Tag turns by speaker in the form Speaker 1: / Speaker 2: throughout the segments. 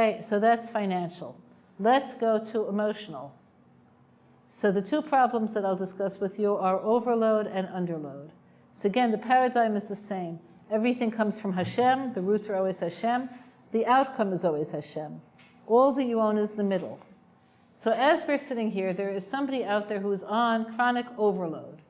Speaker 1: Okay, so that's financial. Let's go to emotional. So the two problems that I'll discuss with you are overload and underload. So again, the paradigm is the same. Everything comes from Hashem. The roots are always Hashem. The outcome is always Hashem. All that you own is the middle. So as we're sitting here, there is somebody out there who is on chronic overload.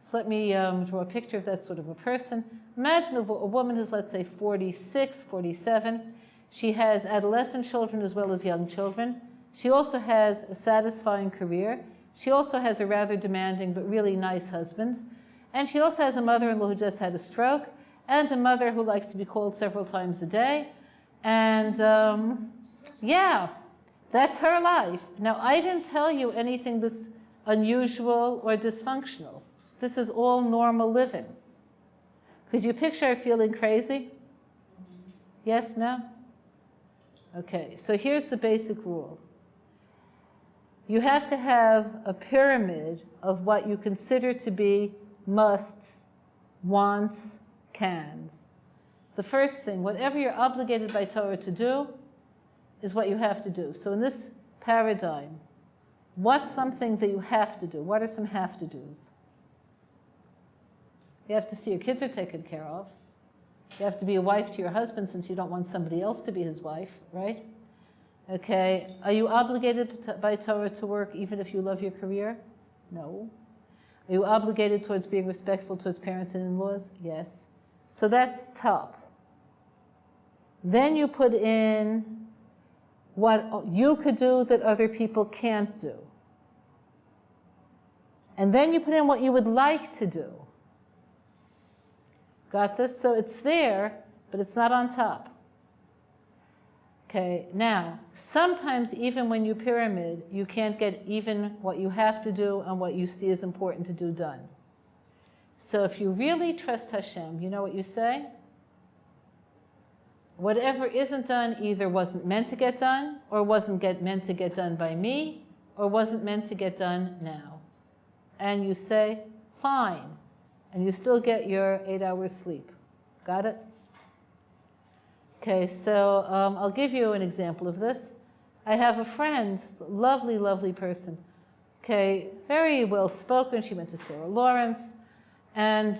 Speaker 1: So let me draw a picture of that sort of a person. Imagine a woman who's, let's say, 46, 47. She has adolescent children as well as young children. She also has a satisfying career. She also has a rather demanding but really nice husband. And she also has a mother-in-law who just had a stroke, and a mother who likes to be called several times a day. And yeah, that's her life. Now, I didn't tell you anything that's unusual or dysfunctional. This is all normal living. Could you picture her feeling crazy? Yes, no? Okay, so here's the basic rule. You have to have a pyramid of what you consider to be musts, wants, cans. The first thing, whatever you're obligated by Torah to do, is what you have to do. So in this paradigm, what's something that you have to do? What are some have-to-dos? You have to see your kids are taken care of. You have to be a wife to your husband since you don't want somebody else to be his wife, right? Okay, are you obligated by Torah to work even if you love your career? No. Are you obligated towards being respectful towards parents and in-laws? Yes. So that's top. Then you put in what you could do that other people can't do. And then you put in what you would like to do. Got this? So it's there, but it's not on top. Okay, now, sometimes even when you pyramid, you can't get even what you have to do and what you see as important to do done. So if you really trust Hashem, you know what you say? Whatever isn't done either wasn't meant to get done, or wasn't meant to get done by me, or wasn't meant to get done now. And you say, fine. And you still get your 8 hours sleep. Got it? Okay, so I'll give you an example of this. I have a friend, lovely, lovely person. Okay, very well spoken. She went to Sarah Lawrence. And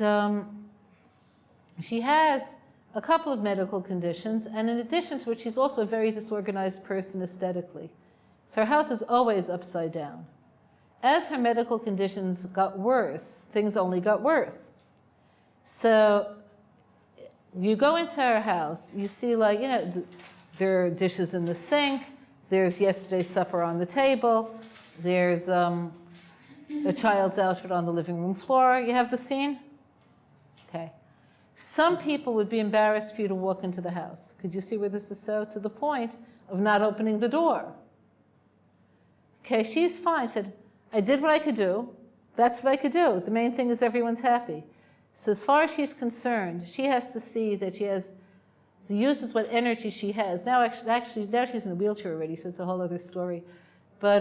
Speaker 1: she has a couple of medical conditions. And in addition to it, she's also a very disorganized person aesthetically. So her house is always upside down. As her medical conditions got worse, things only got worse. So you go into her house, you see, like, you know, there are dishes in the sink, there's yesterday's supper on the table, there's a child's outfit on the living room floor. You have the scene? Okay. Some people would be embarrassed for you to walk into the house. Could you see where this is so? To the point of not opening the door. Okay, she's fine. She said, I did what I could do. That's what I could do. The main thing is everyone's happy. So as far as she's concerned, she has to see that she uses what energy she has. Now, actually, now she's in a wheelchair already, so it's a whole other story. But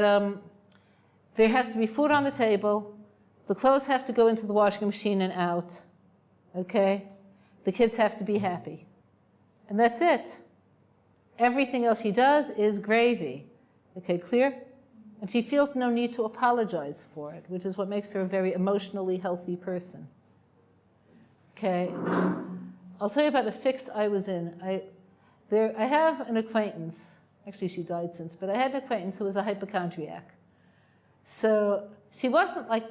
Speaker 1: there has to be food on the table. The clothes have to go into the washing machine and out. Okay? The kids have to be happy. And that's it. Everything else she does is gravy. Okay, clear? And she feels no need to apologize for it, which is what makes her a very emotionally healthy person. Okay, I'll tell you about a fix I was in. I have an acquaintance, actually she died since, but I had an acquaintance who was a hypochondriac. So she wasn't like,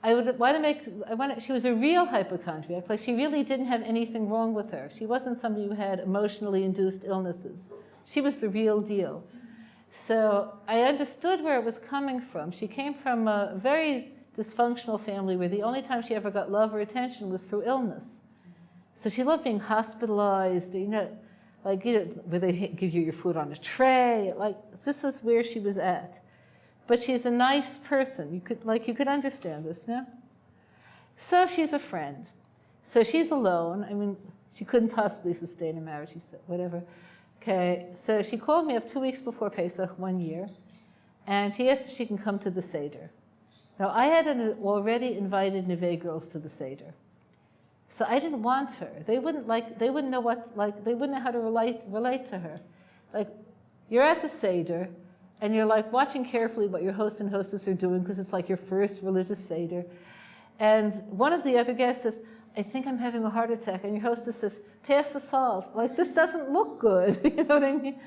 Speaker 1: she was a real hypochondriac, like she really didn't have anything wrong with her. She wasn't somebody who had emotionally induced illnesses. She was the real deal. So I understood where it was coming from. She came from a very dysfunctional family where the only time she ever got love or attention was through illness. So she loved being hospitalized, where they give you your food on a tray. Like, this was where she was at. But she's a nice person. You could understand this, no? So she's a friend. So she's alone. I mean, she couldn't possibly sustain a marriage, she said, whatever. Okay, so she called me up 2 weeks before Pesach one year, and she asked if she can come to the Seder. Now, I had already invited Neve girls to the Seder. So I didn't want her. They wouldn't know how to relate to her. Like, You're at the Seder, and you're like watching carefully what your host and hostess are doing because it's like your first religious Seder. And one of the other guests says, I think I'm having a heart attack. And your hostess says, pass the salt. Like, this doesn't look good. You know what I mean?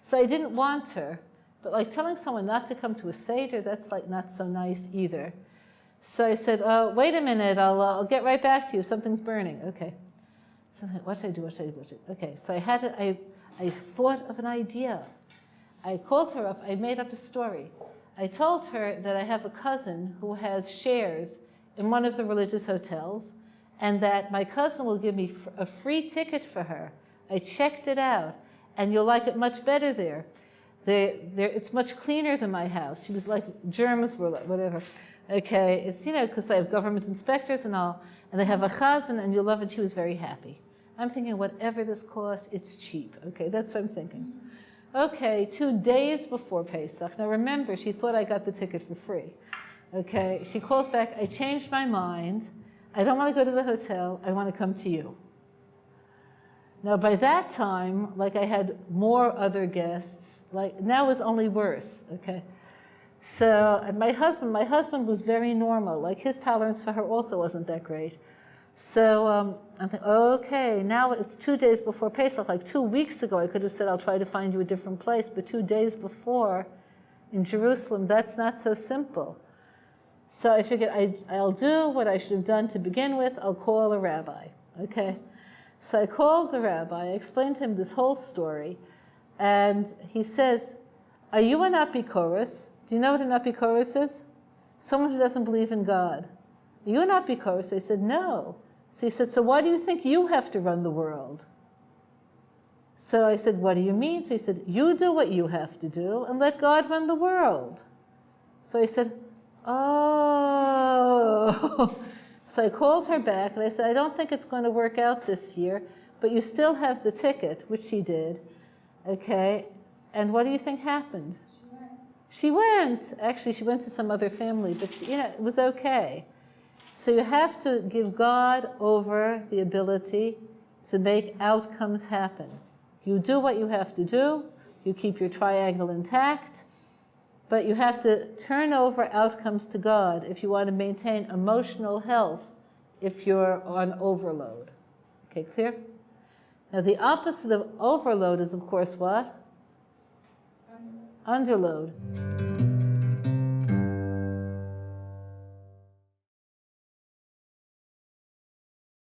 Speaker 1: So I didn't want her. But like telling someone not to come to a Seder, that's like not so nice either. So I said, wait a minute, I'll get right back to you. Something's burning. Okay. So what should I do? Okay, so I thought of an idea. I called her up. I made up a story. I told her that I have a cousin who has shares in one of the religious hotels, and that my cousin will give me a free ticket for her. I checked it out, and you'll like it much better there. It's much cleaner than my house. She was like, germs were like, whatever. Okay, it's, because they have government inspectors and all, and they have a chazan, and you'll love it. She was very happy. I'm thinking, whatever this costs, it's cheap. Okay, that's what I'm thinking. Okay, 2 days before Pesach. Now remember, she thought I got the ticket for free. Okay, she calls back, I changed my mind. I don't want to go to the hotel. I want to come to you. Now by that time, like I had more other guests, like now it was only worse, okay? So and my husband was very normal. Like his tolerance for her also wasn't that great. So I'm thinking, okay, now it's 2 days before Pesach. Like 2 weeks ago, I could have said, I'll try to find you a different place. But 2 days before in Jerusalem, that's not so simple. So I figured I'll do what I should have done to begin with. I'll call a rabbi, okay? So I called the rabbi. I explained to him this whole story. And he says, are you an apikoros? Do you know what an apikoros is? Someone who doesn't believe in God. Are you an apikoros? So I said, no. So he said, so why do you think you have to run the world? So I said, what do you mean? So he said, you do what you have to do and let God run the world. So I said, oh. So I called her back and I said, I don't think it's going to work out this year, but you still have the ticket, which she did. Okay, and what do you think happened? She went. Actually, she went to some other family, but it was okay. So you have to give God over the ability to make outcomes happen. You do what you have to do. You keep your triangle intact. But you have to turn over outcomes to God if you want to maintain emotional health if you're on overload. Okay, clear? Now the opposite of overload is, of course, what? Underload.